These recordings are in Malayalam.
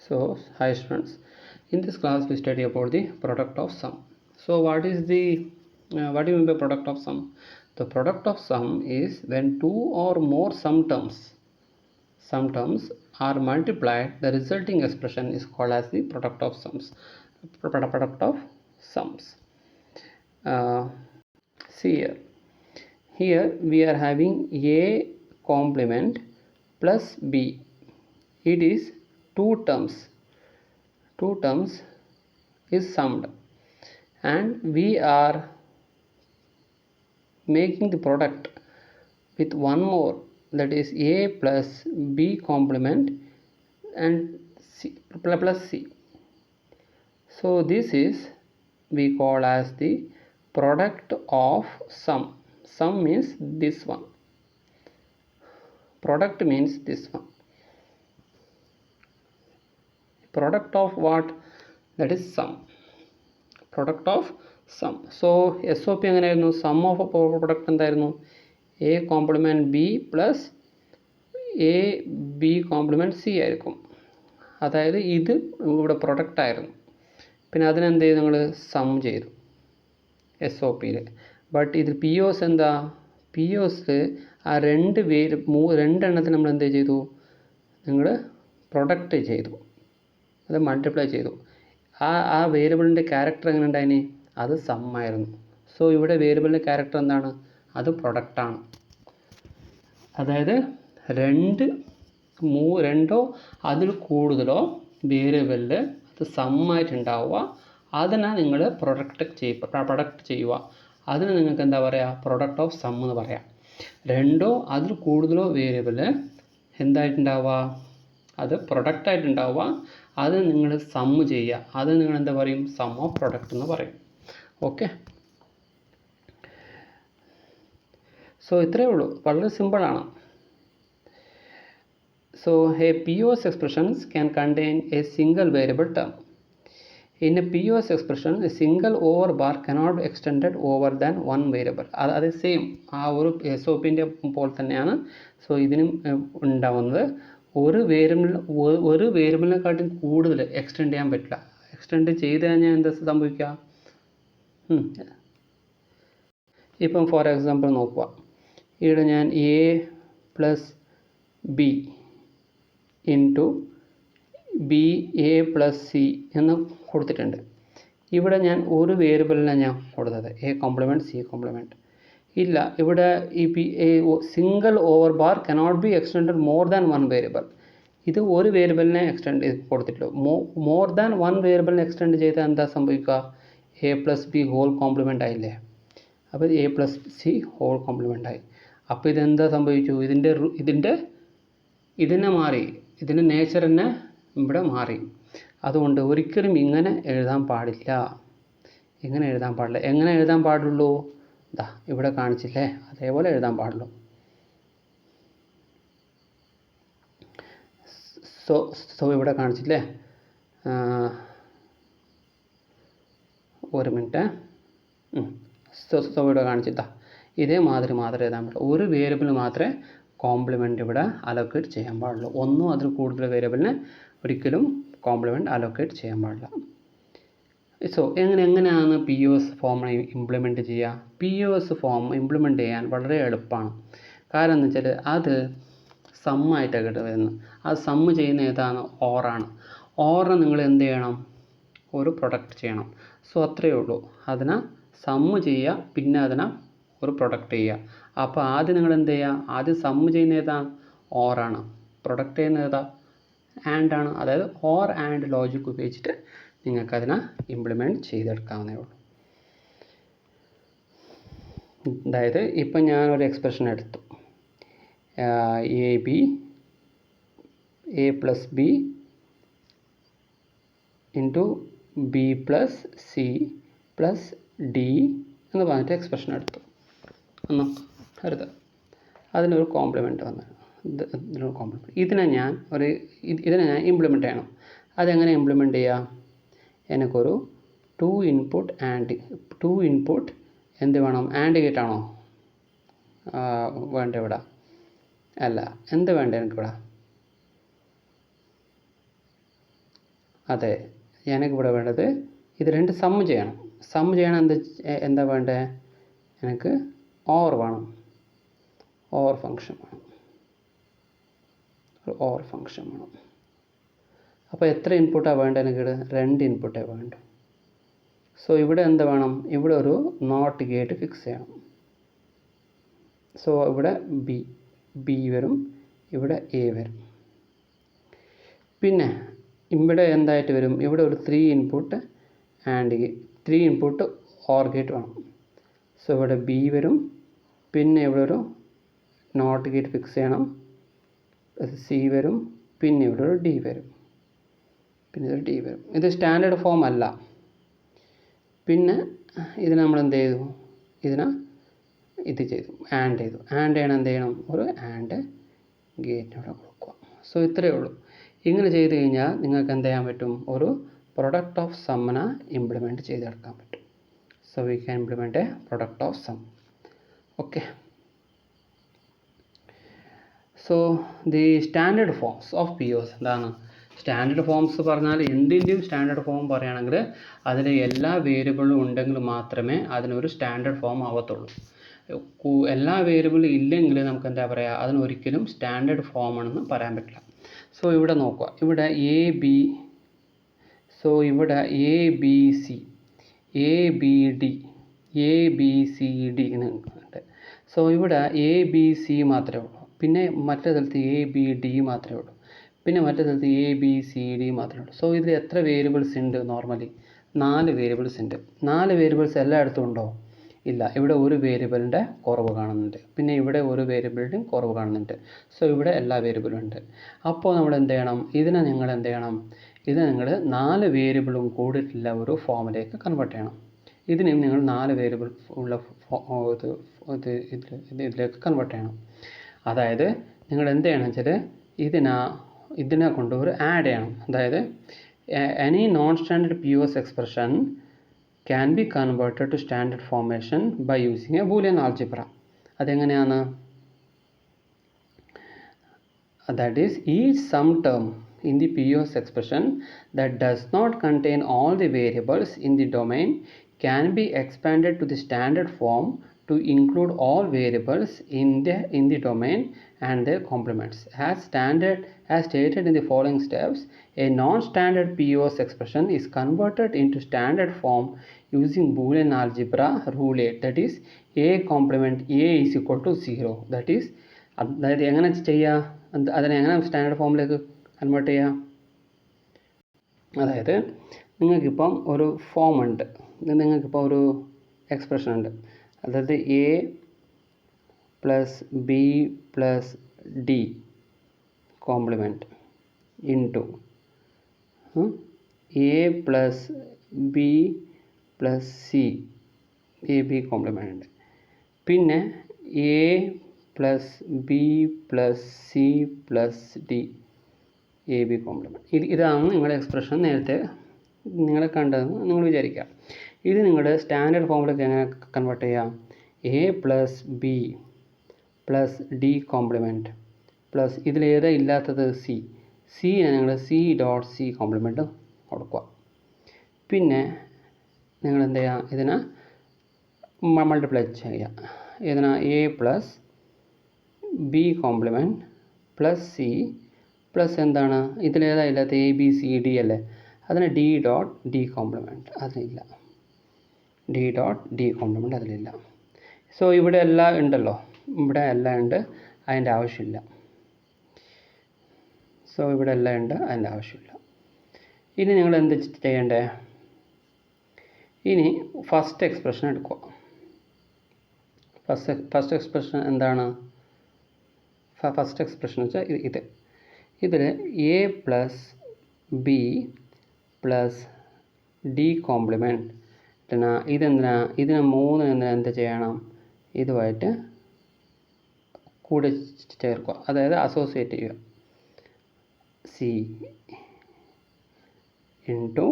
So, hi students. In this class, we study about the product of sum. So, what do you mean by product of sum? The product of sum is when two or more sum terms are multiplied, the resulting expression is called as the product of sums. Product of sums. See here. Here we are having A complement plus B. It is two terms is summed, and we are making the product with one more, that is A plus B complement and C plus C. So this is we call as the product of sum. Sum means this one, product means this one. Product of what? That is sum. Product of sum. So SOP എങ്ങനെയായിരുന്നു? സം ഓഫ് പ്രൊഡക്റ്റ് എന്തായിരുന്നു? A compliment B plus A B compliment C ആയിരിക്കും. അതായത് ഇത് ഇവിടെ പ്രൊഡക്റ്റ് ആയിരുന്നു. പിന്നെ അതിനെന്ത് ചെയ്തു? നിങ്ങൾ സം ചെയ്തു SOPയിൽ. ബട്ട് ഇത് POS എന്താ? POS ആ രണ്ടെണ്ണത്തിന് നമ്മൾ എന്ത് ചെയ്തു? നിങ്ങൾ പ്രൊഡക്റ്റ് ചെയ്തു, അത് മൾട്ടിപ്ലൈ ചെയ്തു. ആ വേരിയബിളിൻ്റെ ക്യാരക്ടർ എങ്ങനെ ഉണ്ടായിന്? അത് സം ആയിരുന്നു. സോ ഇവിടെ വേരിയബിളിൻ്റെ ക്യാരക്ടർ എന്താണ്? അത് പ്രൊഡക്റ്റാണ്. അതായത് രണ്ടോ അതിൽ കൂടുതലോ വേരിയബിളിൽ അത് സമ്മായിട്ടുണ്ടാവുക, അതിനെ നിങ്ങൾ പ്രൊഡക്റ്റ് ചെയ്യുക. അതിന് നിങ്ങൾക്ക് എന്താ പറയുക? പ്രൊഡക്റ്റ് ഓഫ് സം എന്ന് പറയാം. രണ്ടോ അതിൽ കൂടുതലോ വേരിയബിൾ എന്തായിട്ടുണ്ടാവുക? അത് പ്രൊഡക്റ്റായിട്ടുണ്ടാവുക. അത് നിങ്ങൾ സം ചെയ്യുക. അത് നിങ്ങൾ എന്താ പറയും? സം ഓഫ് പ്രൊഡക്റ്റ് എന്ന് പറയും. ഓക്കെ. സോ ഇത്രയേ ഉള്ളൂ, വളരെ സിമ്പിളാണ്. So A POS expressions can contain a single variable term. In a POS expression, a single over bar cannot be extended over than one variable. അത് സെയിം ആ ഒരു SOPൻ്റെ പോലെ തന്നെയാണ്. സോ ഇതിനും ഉണ്ടാവുന്നത് ഒരു വേരിയബിളിനെക്കാട്ടും കൂടുതൽ എക്സ്റ്റെൻഡ് ചെയ്യാൻ പറ്റില്ല. എക്സ്റ്റെൻഡ് ചെയ്ത് കഴിഞ്ഞാൽ എന്താ സംഭവിക്കുക? ഇപ്പം ഫോർ എക്സാമ്പിൾ നോക്കുക. ഇവിടെ ഞാൻ A plus B into B A plus C എന്ന് കൊടുത്തിട്ടുണ്ട്. ഇവിടെ ഞാൻ ഒരു വേരിയബിളിനാണ് ഞാൻ കൊടുത്തത്, എ കോംപ്ലിമെൻറ്റ് സി കോംപ്ലിമെൻറ്റ്. ഇല്ല, ഇവിടെ ഈ single over bar cannot be extended more than one variable. ഇത് ഒരു വേരിയബിളിനെ എക്സ്റ്റെൻഡ് കൊടുത്തിട്ടുള്ളൂ. മോർ ദാൻ വൺ വേരിയബിളിനെ എക്സ്റ്റെൻഡ് ചെയ്താൽ എന്താ സംഭവിക്കുക? A plus B whole complement ആയില്ലേ? അപ്പോൾ A plus C whole complement ആയി. അപ്പോൾ ഇതെന്താ സംഭവിച്ചു? ഇതിനെ മാറി, ഇതിൻ്റെ നേച്ചർ തന്നെ ഇവിടെ മാറി. അതുകൊണ്ട് ഒരിക്കലും ഇങ്ങനെ എഴുതാൻ പാടില്ല. എങ്ങനെ എഴുതാൻ പാടുള്ളൂ? ദാ ഇവിടെ കാണിച്ചില്ലേ, അതേപോലെ എഴുതാൻ പാടുള്ളൂ. സോ ഇവിടെ കാണിച്ചില്ലേ, ഒരു മിനിറ്റ്. സോ ഇവിടെ കാണിച്ചിട്ടാ ഇതേമാതിരി മാത്രമേ എഴുതാൻ പാടുള്ളൂ. ഒരു വേരിയബിൾ മാത്രമേ കോംപ്ലിമെൻറ്റ് ഇവിടെ അലോക്കേറ്റ് ചെയ്യാൻ പാടുള്ളൂ. ഒന്നും അതിൽ കൂടുതൽ വേരിയബിളിനെ ഒരിക്കലും കോംപ്ലിമെൻറ്റ് അലോക്കേറ്റ് ചെയ്യാൻ പാടില്ല. സോ എങ്ങനെയാണ് POS ഫോം ഇംപ്ലിമെൻറ്റ് ചെയ്യുക? POS ഫോം ഇംപ്ലിമെൻറ്റ് ചെയ്യാൻ വളരെ എളുപ്പമാണ്. കാരണം എന്ന് വെച്ചാൽ അത് സമ്മായിട്ടൊക്കെ വരുന്നത്. അത് സമ്മ് ചെയ്യുന്ന ഏതാണ്? ഓറാണ്. ഓറിന് നിങ്ങൾ എന്ത് ചെയ്യണം? ഒരു പ്രൊഡക്റ്റ് ചെയ്യണം. സോ അത്രയേ ഉള്ളൂ. അതിനെ സമ്മ് ചെയ്യുക, പിന്നെ അതിനെ ഒരു പ്രൊഡക്റ്റ് ചെയ്യുക. അപ്പോൾ ആദ്യം നിങ്ങൾ എന്ത് ചെയ്യുക? ആദ്യം സമ്മ് ചെയ്യുന്ന ഏതാണ്? ഓറാണ്. പ്രൊഡക്റ്റ് ചെയ്യുന്ന ഏതാ? ആൻഡ് ആണ്. അതായത് ഓർ ആൻഡ് ലോജിക് ഉപയോഗിച്ചിട്ട് നിങ്ങൾക്കതിനെ ഇംപ്ലിമെൻറ്റ് ചെയ്തെടുക്കാവുന്നേ ഉള്ളൂ. അതായത് ഇപ്പം ഞാനൊരു എക്സ്പ്രഷൻ എടുത്തു, A plus B into B plus C plus D എന്ന് പറഞ്ഞിട്ട് എക്സ്പ്രഷൻ എടുത്തു എന്ന് കരുതുക. അതിനൊരു കോംപ്ലിമെൻറ്റ് വന്നു. ഇതിനൊരു കോംപ്ലിമെൻറ്റ്. ഇതിനെ ഞാൻ ഇംപ്ലിമെൻറ്റ് ചെയ്യണം. അതെങ്ങനെ ഇംപ്ലിമെൻറ്റ് ചെയ്യുക? എനിക്കൊരു ടു ഇൻപുട്ട് എന്ത് വേണം? ആൻഡ് ഗേറ്റ് ആണോ വേണ്ട ഇവിടെ? അല്ല, എന്ത് വേണ്ട എനിക്കിവിടെ? അതെ, എനിക്കിവിടെ വേണ്ടത് ഇത് രണ്ട് സം ചെയ്യണം. സം ചെയ്യണം എന്താ വേണ്ടത്? എനിക്ക് ഓർ വേണം, ഓർ ഫങ്ഷൻ വേണം, ഓർ ഫങ്ഷൻ വേണം. അപ്പോൾ എത്ര ഇൻപുട്ടാണ് വേണ്ടത്? എനിക്ക് 2 ഇൻപുട്ടേ വേണ്ടു. സോ ഇവിടെ എന്ത് വേണം? ഇവിടെ ഒരു നോട്ട് ഗേറ്റ് ഫിക്സ് ചെയ്യണം. സോ ഇവിടെ ബി വരും, ഇവിടെ എ വരും. പിന്നെ ഇവിടെ എന്തായിട്ട് വരും? ഇവിടെ ഒരു 3 ഇൻപുട്ട് ഓർ ഗേറ്റ് വേണം. സോ ഇവിടെ ബി വരും, പിന്നെ ഇവിടെ ഒരു നോട്ട് ഗേറ്റ് ഫിക്സ് ചെയ്യണം, സി വരും, പിന്നെ ഇവിടെ ഒരു ഡി വരും, പിന്നെ ഇതൊരു ഡി വരും. ഇത് സ്റ്റാൻഡേർഡ് ഫോം അല്ല. പിന്നെ ഇതിന് നമ്മൾ എന്ത് ചെയ്തു? ഇത് ചെയ്തു, ആൻഡ് ചെയ്തു. ആൻഡ് ചെയ്യണം, എന്ത് ചെയ്യണം? ഒരു ആൻഡ് ഗേറ്റ് ഇവിടെ കൊടുക്കുക. സോ ഇത്രയേ ഉള്ളൂ. ഇങ്ങനെ ചെയ്ത് കഴിഞ്ഞാൽ നിങ്ങൾക്ക് എന്ത് ചെയ്യാൻ പറ്റും? ഒരു പ്രൊഡക്റ്റ് ഓഫ് സമ്മിനെ ഇംപ്ലിമെൻറ്റ് ചെയ്തെടുക്കാൻ പറ്റും. So we can implement a product of sum. Okay. So the standard forms of P OS എന്താണ്? സ്റ്റാൻഡേർഡ് ഫോംസ് പറഞ്ഞാൽ എന്തിൻ്റെയും സ്റ്റാൻഡേർഡ് ഫോം പറയുകയാണെങ്കിൽ അതിൽ എല്ലാ വേരിയബിളും ഉണ്ടെങ്കിൽ മാത്രമേ അതിനൊരു സ്റ്റാൻഡേർഡ് ഫോം ആവത്തുള്ളൂ. എല്ലാ വേരിയബിളും ഇല്ലെങ്കിൽ നമുക്ക് എന്താ പറയുക? അതിനൊരിക്കലും സ്റ്റാൻഡേർഡ് ഫോം ആണെന്ന് പറയാൻ പറ്റില്ല. സോ ഇവിടെ നോക്കുക, ഇവിടെ A B C, A B D എന്നുണ്ട്. സോ ഇവിടെ എ ബി സി മാത്രമേ ഉള്ളൂ. പിന്നെ മറ്റേ സ്ഥലത്ത് എ ബി ഡി മാത്രമേ ഉള്ളൂ. പിന്നെ മറ്റേ സ്ഥലത്ത് എ ബി സി ഡി മാത്രമേ ഉള്ളൂ. സോ ഇതിൽ എത്ര വേരിയബിൾസ് ഉണ്ട്? നോർമലി 4 വേരിയബിൾസ് ഉണ്ട്. 4 വേരിയബിൾസ് എല്ലായിടത്തും ഉണ്ടോ? ഇല്ല. ഇവിടെ ഒരു വേരിയബിളിൻ്റെ കുറവ് കാണുന്നുണ്ട്, പിന്നെ ഇവിടെ ഒരു വേരിയബിളിൻ്റെയും കുറവ് കാണുന്നുണ്ട്. സോ ഇവിടെ എല്ലാ വേരിയബിളും ഉണ്ട്. അപ്പോൾ നമ്മൾ എന്ത് ചെയ്യണം? ഇതിനെ നിങ്ങൾ 4 വേരിയബിളും കൂടിയിട്ടുള്ള ഒരു ഫോമിലേക്ക് കൺവേർട്ട് ചെയ്യണം. ഇതിനും നിങ്ങൾ 4 വേരിയബിൾ ഉള്ള ഇതിലേക്ക് കൺവേർട്ട് ചെയ്യണം. അതായത് നിങ്ങൾ എന്ത് ചെയ്യണം വെച്ചാൽ ഇതിനെ കൊണ്ട് ഒരു ആഡ് ചെയ്യണം. അതായത് any non standard P OS expression can be converted to standard formation by using a Boolean algebra. അതെങ്ങനെയാണ്? That is, each sum term in the POS expression that does not contain all the variables in the domain can be expanded to the standard form to include all variables in the domain and their complements. As stated in the following steps, a non-standard POS expression is converted into standard form using Boolean algebra rule 8, that is a complement a is equal to 0. That is, അതായത് എങ്ങനെ ചെയ്യുക? അതിനെ എങ്ങനെ സ്റ്റാൻഡേർഡ് ഫോമിലേക്ക് കൺവേർട്ട് ചെയ്യുക? അതായത് നിങ്ങൾക്കിപ്പം ഒരു ഫോം ഉണ്ട്, നിങ്ങൾക്കിപ്പോൾ ഒരു എക്സ്പ്രഷൻ ഉണ്ട്. അതായത് A plus B plus D compliment into A plus B plus C A B compliment ഉണ്ട്. പിന്നെ A plus B plus C plus D A B compliment. ഇതാണ് നിങ്ങളുടെ എക്സ്പ്രഷൻ നേരത്തെ നിങ്ങൾ കണ്ടതെന്ന് നിങ്ങൾ വിചാരിക്കുക. ഇത് നിങ്ങളുടെ സ്റ്റാൻഡേർഡ് ഫോമിലേക്ക് എങ്ങനെ കൺവേർട്ട് ചെയ്യാം? A plus B plus D complement plus ഇതിലേതാ ഇല്ലാത്തത്? സി നിങ്ങൾ സി ഡോട്ട് സി കോംപ്ലിമെൻറ്റ് കൊടുക്കുക. പിന്നെ നിങ്ങൾ എന്ത് ചെയ്യുക? ഇതിനെ മൾട്ടിപ്ലൈ ചെയ്യുക. ഇതിനെ A plus B complement plus C plus എന്താണ് ഇതിലേതാ ഇല്ലാത്ത? എ ബി സി ഡി അല്ലേ? അതിന് ഡി ഡോട്ട് ഡി കോംപ്ലിമെൻറ്റ് അതിലില്ല. ഡി ഡോട്ട് ഡി കോംപ്ലിമെൻറ്റ് അതിലില്ല. സോ ഇവിടെ എല്ലാം ഉണ്ടല്ലോ, ഇവിടെ എല്ലാം ഉണ്ട്, അതിൻ്റെ ആവശ്യമില്ല. സോ ഇവിടെ എല്ലാം ഉണ്ട്, അതിൻ്റെ ആവശ്യമില്ല. ഇനി നിങ്ങൾ എന്ത് ചെയ്യണ്ടേ? ഇനി ഫസ്റ്റ് എക്സ്പ്രഷൻ എടുക്കുക. ഫസ്റ്റ് എക്സ്പ്രഷൻ എന്താണ്? ഫസ്റ്റ് എക്സ്പ്രഷൻ വെച്ചാൽ ഇതിൽ A plus B plus D compliment ഇതിന് 3 എന്ത് ചെയ്യണം? ഇതുമായിട്ട് കൂടി ചേർക്കുക, അതായത് അസോസിയേറ്റ് ചെയ്യുക. C into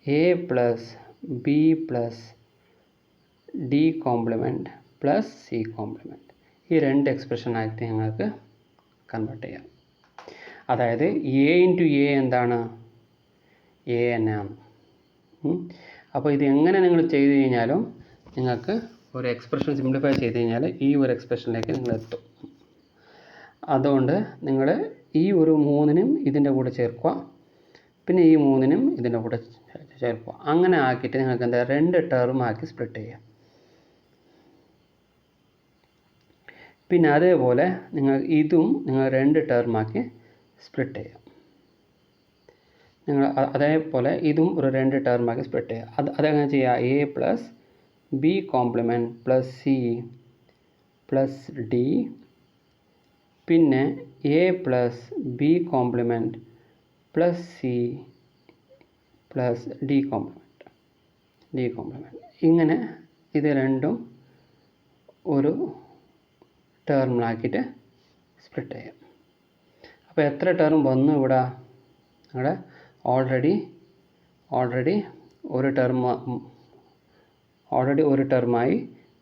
A plus B plus D complement plus C compliment. ഈ 2 എക്സ്പ്രഷനായിട്ട് ഞങ്ങൾക്ക് കൺവേർട്ട് ചെയ്യാം. അതായത് എ ഇൻറ്റു എ എന്താണ്? എ തന്നെയാണ്. അപ്പോൾ ഇത് എങ്ങനെ നിങ്ങൾ ചെയ്ത് കഴിഞ്ഞാലും നിങ്ങൾക്ക് ഒരു എക്സ്പ്രഷൻ സിംപ്ലിഫൈ ചെയ്ത് കഴിഞ്ഞാൽ ഈ ഒരു എക്സ്പ്രഷനിലേക്ക് നിങ്ങൾ എത്തും. അതുകൊണ്ട് നിങ്ങൾ ഈ ഒരു 3നും ഇതിൻ്റെ കൂടെ ചേർക്കുക, പിന്നെ ഈ 3നും ഇതിൻ്റെ കൂടെ ചേർക്കുക. അങ്ങനെ ആക്കിയിട്ട് നിങ്ങൾക്ക് എന്താ 2 ടേം ആക്കി സ്പ്ലിറ്റ് ചെയ്യാം. പിന്നെ അതേപോലെ ഇതും നിങ്ങൾ 2 ടേം ആക്കി സ്പ്ലിറ്റ് ചെയ്യാം. നിങ്ങൾ അതേപോലെ ഇതും ഒരു 2 ടേം ആക്കി സ്പ്ലിറ്റ് ചെയ്യുക. അതെങ്ങനെ ചെയ്യുക? A plus B complement plus C plus D, പിന്നെ A plus B complement plus C plus D complement. ഇങ്ങനെ ഇത് രണ്ടും ഒരു ടേമിലാക്കിയിട്ട് സ്പ്ലിറ്റ് ചെയ്യാം. അപ്പോൾ എത്ര ടേം വന്നു ഇവിടെ? ഇവിടെ ഓൾറെഡി ഒരു ടേമായി,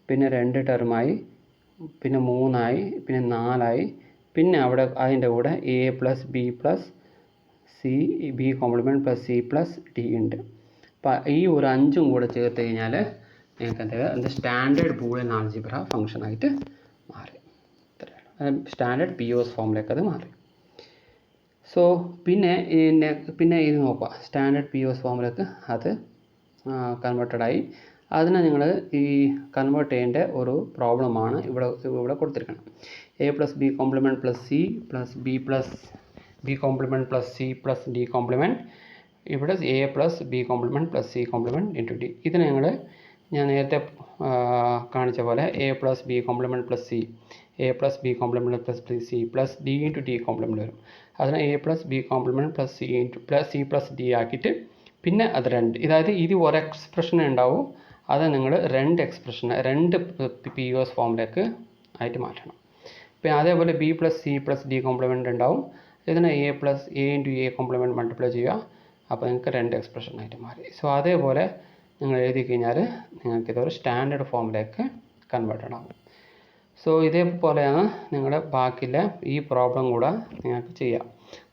പിന്നെ 2 ടേമായി, പിന്നെ 3ആയി, പിന്നെ 4ആയി, പിന്നെ അവിടെ അതിൻ്റെ കൂടെ A plus C B complement plus C plus D ഉണ്ട്. അപ്പോൾ ഈ ഒരു 5ഉം കൂടെ ചേർത്ത് കഴിഞ്ഞാൽ നിങ്ങൾക്ക് എന്താ സ്റ്റാൻഡേർഡ് ബൂളിയൻ ആൾജിബ്ര ഫംഗ്ഷനായിട്ട് മാറി. സ്റ്റാൻഡേർഡ് POS ഫോമിലേക്ക് അത് മാറി. സോ പിന്നെ ഇത് നോക്കുക, സ്റ്റാൻഡേർഡ് POS ഫോമിലേക്ക് അത് കൺവേർട്ടഡായി. അതിനെ നിങ്ങൾ ഈ കൺവേർട്ട് ചെയ്യേണ്ട ഒരു പ്രോബ്ലമാണ് ഇവിടെ കൊടുത്തിരിക്കുന്നത്. A plus B complement plus C plus B complement plus C plus D complement. ഇവിടെ A plus B complement plus C complement into D. ഇതിനെ ഞാൻ നേരത്തെ കാണിച്ച പോലെ A plus B complement plus C, A plus B complement plus C plus D into D complement വരും. അതിനെ A plus B complement plus C into plus C plus D ആക്കിയിട്ട് പിന്നെ അത് 2, അതായത് ഇത് ഒരു എക്സ്പ്രഷൻ ഉണ്ടാവും, അത് നിങ്ങൾ 2 എക്സ്പ്രഷൻ 2 POS ഫോമിലേക്ക് ആയിട്ട് മാറ്റണം. പിന്നെ അതേപോലെ B plus C plus D compliment ഉണ്ടാവും, ഇതിനെ A plus A into A compliment multiply ചെയ്യുക, അപ്പോൾ നിങ്ങൾക്ക് 2 എക്സ്പ്രഷനായിട്ട് മാറി. സോ അതേപോലെ നിങ്ങൾ എഴുതി കഴിഞ്ഞാൽ നിങ്ങൾക്കിതൊരു സ്റ്റാൻഡേർഡ് ഫോമിലേക്ക് കൺവേർട്ടഡ് ആകും. സോ ഇതേപോലെയാണ് നിങ്ങളുടെ ബാക്കിയുള്ള ഈ പ്രോബ്ലം കൂടെ നിങ്ങൾക്ക് ചെയ്യാം.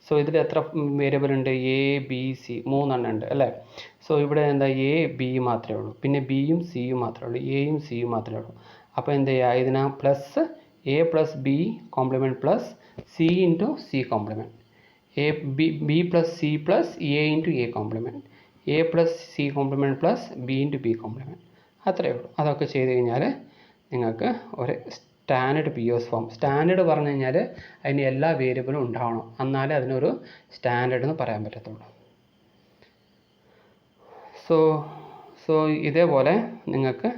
സോ ഇതിൽ എത്ര വേരിയബിൾ ഉണ്ട്? എ ബി സി 3 എണ്ണം ഉണ്ട് അല്ലേ? സോ ഇവിടെ എന്താ എ ബി മാത്രമേ ഉള്ളൂ, പിന്നെ ബിയും സിയും മാത്രമേ ഉള്ളൂ, എയും സിയും മാത്രമേ ഉള്ളൂ. അപ്പോൾ എന്ത് ചെയ്യുക? ഇതിനാ plus A plus B complement plus C into C complement, B plus C plus A into A complement, A plus C complement plus B into B complement. അത്രയേ ഉള്ളൂ. അതൊക്കെ ചെയ്ത് കഴിഞ്ഞാൽ നിങ്ങൾക്ക് ഒരു സ്റ്റാൻഡേർഡ് POS ഫോം. സ്റ്റാൻഡേർഡ് പറഞ്ഞു കഴിഞ്ഞാൽ അതിന് എല്ലാ വേരിയബിളും ഉണ്ടാവണം, എന്നാലേ അതിനൊരു സ്റ്റാൻഡേർഡ് എന്ന് പറയാൻ പറ്റത്തുള്ളൂ. സോ ഇതേപോലെ നിങ്ങൾക്ക്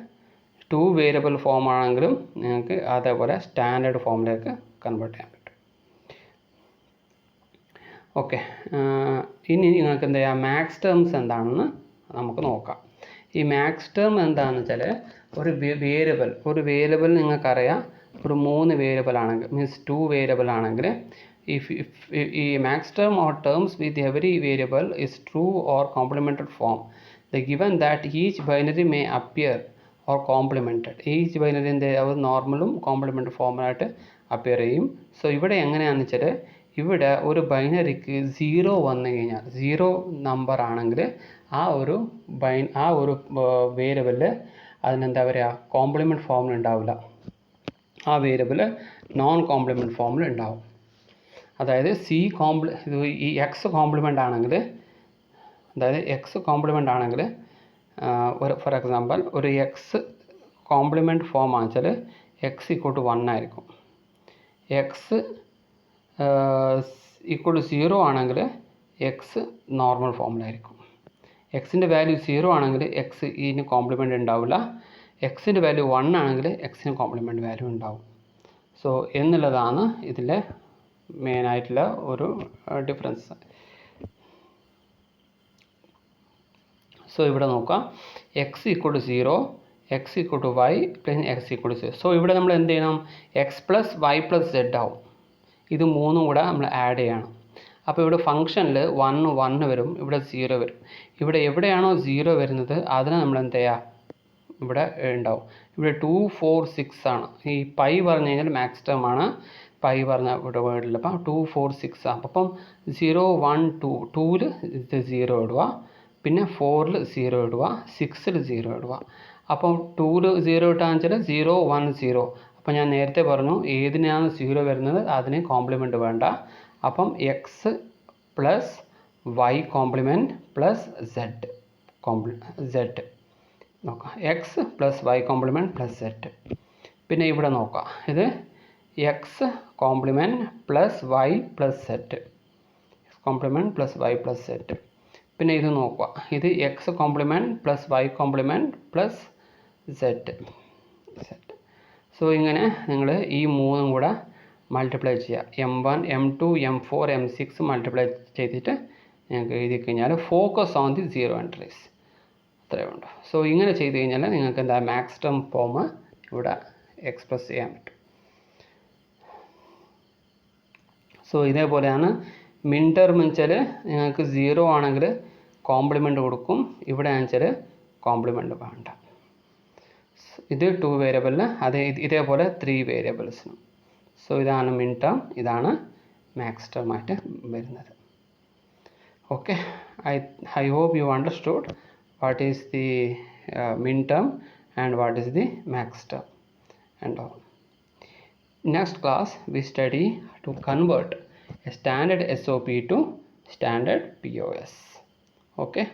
2 വേരിയബിൾ ഫോം ആണെങ്കിലും നിങ്ങൾക്ക് അതേപോലെ സ്റ്റാൻഡേർഡ് ഫോമിലേക്ക് കൺവേർട്ട് ചെയ്യാൻ പറ്റും. ഓക്കെ, ഇനി നിങ്ങൾക്ക് എന്താ ചെയ്യുക? മാക്സ് ടേംസ് എന്താണെന്ന് നമുക്ക് നോക്കാം. ഈ മാക്സ് ടേം എന്താണെന്ന് വെച്ചാൽ ഒരു വേരിയബിൾ നിങ്ങൾക്കറിയാം, ഒരു 3 വേരിയബിൾ ആണെങ്കിൽ മീൻസ് 2 വേരിയബിൾ ആണെങ്കിൽ ഈ max term or terms with every variable is true or complemented form. The given that each binary may appear or complemented. Each ബൈനറിൻ്റെ ഒരു നോർമലും കോംപ്ലിമെൻറ്റഡ് ഫോമിലായിട്ട് അപ്പിയർ ചെയ്യും. സോ ഇവിടെ എങ്ങനെയാണെന്ന് വെച്ചാൽ ഇവിടെ ഒരു ബൈനറിക്ക് 0 വന്നു കഴിഞ്ഞാൽ 0 നമ്പർ ആണെങ്കിൽ ആ ഒരു വേരിയബിളിൽ അതിനെന്താ പറയുക? കോംപ്ലിമെൻറ്റ് ഫോമിൽ ഉണ്ടാവില്ല, ആ വേരിയബിൾ നോൺ കോംപ്ലിമെൻറ്റ് ഫോമിൽ ഉണ്ടാവും. അതായത് ഈ എക്സ് കോംപ്ലിമെൻ്റ് ആണെങ്കിൽ, അതായത് എക്സ് കോംപ്ലിമെൻ്റ് ആണെങ്കിൽ ഫോർ എക്സാമ്പിൾ ഒരു എക്സ് കോംപ്ലിമെൻറ്റ് ഫോം ആണെന്ന് വെച്ചാൽ എക്സ് ഈക്വൽ ടു 1 ആയിരിക്കും. എക്സ് ഈക്വൽ ടു 0 ആണെങ്കിൽ എക്സ് നോർമൽ ഫോമിലായിരിക്കും. എക്സിൻ്റെ വാല്യൂ 0 ആണെങ്കിൽ എക്സ് ഇതിന് കോംപ്ലിമെൻ്റ് ഉണ്ടാവില്ല. എക്സിൻ്റെ വാല്യൂ 1 ആണെങ്കിൽ എക്സിന് കോംപ്ലിമെൻ്റ് വാല്യൂ ഉണ്ടാവും. സോ എന്നുള്ളതാണ് ഇതിലെ മെയിനായിട്ടുള്ള ഒരു ഡിഫറൻസ്. സോ ഇവിടെ നോക്കാം, X equal to 0, X equal to Y plus X equal to 0. So ഇവിടെ നമ്മൾ എന്ത് ചെയ്യണം? X plus Y plus Z ആവും. ഇത് 3ഉം കൂടെ നമ്മൾ ആഡ് ചെയ്യണം. അപ്പോൾ ഇവിടെ ഫംഗ്ഷനിൽ 1 വരും, ഇവിടെ 0 വരും. ഇവിടെ എവിടെയാണോ 0 വരുന്നത് അതിനെ നമ്മൾ എന്ത് ചെയ്യുക? ഇവിടെ ഉണ്ടാവും. ഇവിടെ 2, 4, 6 ആണ്. ഈ പൈ പറഞ്ഞു കഴിഞ്ഞാൽ മാക്സ് ടേം ആണ്. പൈ പറഞ്ഞ ഇവിടെ വേർഡിൽ അപ്പം 2 4 6 ആണ്. അപ്പം 0 1 2 2-ൽ ഇത് 0 ഇടുക, പിന്നെ 4-ൽ 0 ഇടുക, 6-ൽ 0 ഇടുക. അപ്പം 2-ൽ 0 ഇട്ടാന്ന് വെച്ചാൽ 0 1 0. അപ്പം ഞാൻ നേരത്തെ പറഞ്ഞു ഏതിനാണ് 0 വരുന്നത് അതിന് കോംപ്ലിമെൻറ്റ് വേണ്ട. അപ്പം X plus Y complement plus Z നോക്കാം. X plus Y complement plus Z. പിന്നെ ഇവിടെ നോക്കാം, ഇത് X complement plus Y plus Z, complement plus Y plus Z. പിന്നെ ഇത് നോക്കുക, ഇത് X complement plus Y complement plus Z. So ഇങ്ങനെ നിങ്ങൾ ഈ മൂന്നും കൂടെ മൾട്ടിപ്ലൈ ചെയ്യുക. M1 M2 M4 M6 multiply ചെയ്തിട്ട് നിങ്ങൾക്ക് എഴുതി കഴിഞ്ഞാൽ focus on the zero entries, അത്രയേ ഉള്ളൂ. സോ ഇങ്ങനെ ചെയ്ത് കഴിഞ്ഞാൽ നിങ്ങൾക്ക് എന്താ മാക്സ് ടേം ഫോം ഇവിടെ എക്സ്പ്രസ് ചെയ്യാൻ പറ്റും. സോ ഇതേപോലെയാണ് മിൻ ടേം വെച്ചാൽ നിങ്ങൾക്ക് 0 ആണെങ്കിൽ കോംപ്ലിമെൻറ്റ് കൊടുക്കും, ഇവിടെ വെച്ചാൽ കോംപ്ലിമെൻറ്റ് വേണ്ട. ഇത് 2 വേരിയബിളിന്, ഇതേപോലെ 3 വേരിയബിൾസിനും. സോ ഇതാണ് മിൻ ടേം, ഇതാണ് മാക്സ് ടേം ആയിട്ട് വരുന്നത്. Okay, I hope you understood what is the min term and what is the max term and all. Next class we study to convert a standard SOP to standard POS. Okay.